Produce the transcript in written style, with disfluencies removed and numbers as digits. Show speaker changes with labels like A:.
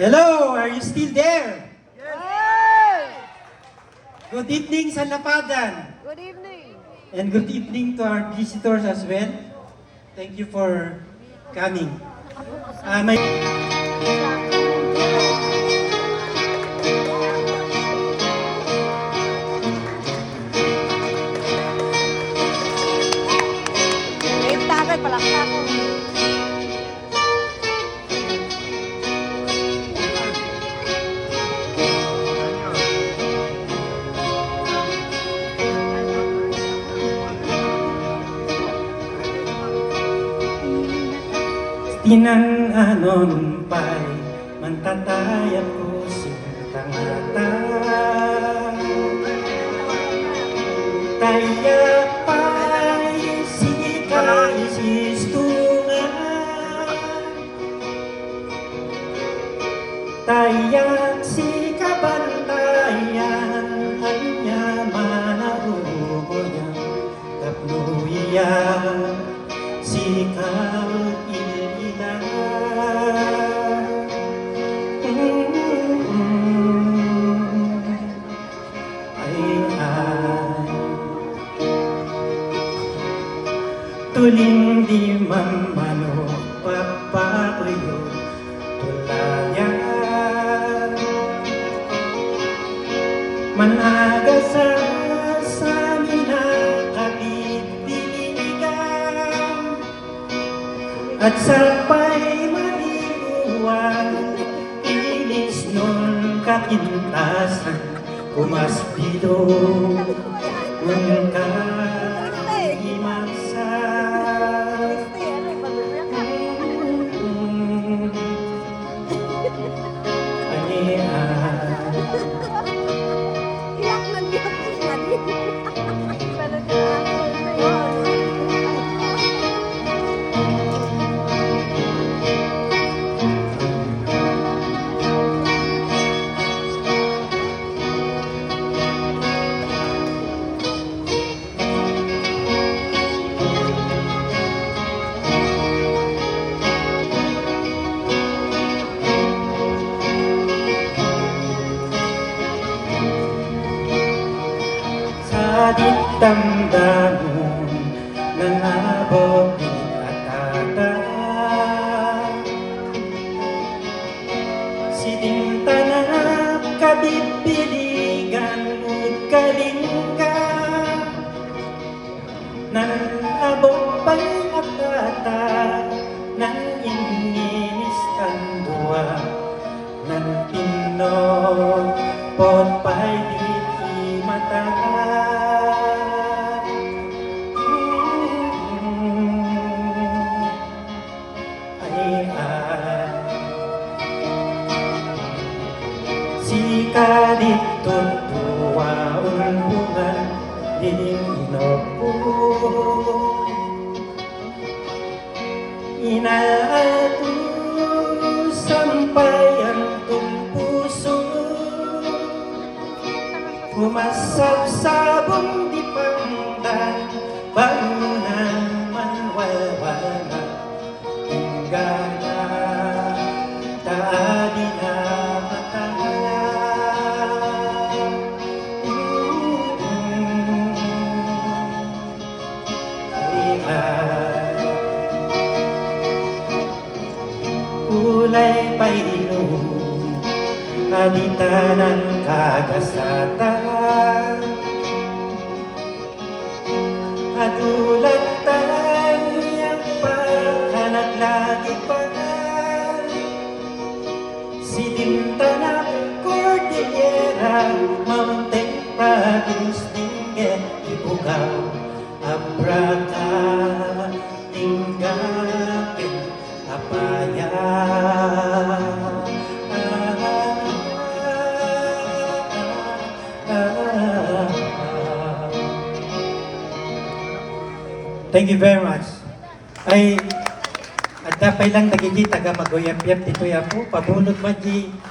A: Hello, are you still there?
B: Yes!
A: Good evening sa Lapadan.
B: Good evening.
A: And good evening to our visitors as well. Thank you for coming. May
B: Wait, tagay, palakpak ko.
A: tinananon pa'y mantatayap ko sintangata. Tayak pa'y sikay sistungan. Tayak si kabantayan hanya manarugoyan kapluyan si kailila. Tuling di mamano papakuyo tulayan managa sa minakabibiligan at sapay maliluan ilis nun kapintasan kumaspido ng kalimasa.
B: Iyak na niya po siya.
A: Sa ditdamdamun ng abog at tata si dintanap kabibiligan ug kalingga ng abog pa'y at tata ng inginis tandua ng tinog pot pa'y di mata. Si kadito tuwa unpungan dining inopo inaatu sampay ang tumpuso humasabsabong di pangdan bangunan manwalwala hinggana taadi na matala. Kulay pailong kaditanan kagasatan adulatan yang paghanag lagi pa si Dintana Cordillera Mountain Province Dinge Ibugaw Abraca Tinggapin Apaya. Thank you very much. Ay, at dapay lang nagigita ka mag-uyap-yap dito ya po, pabunod man di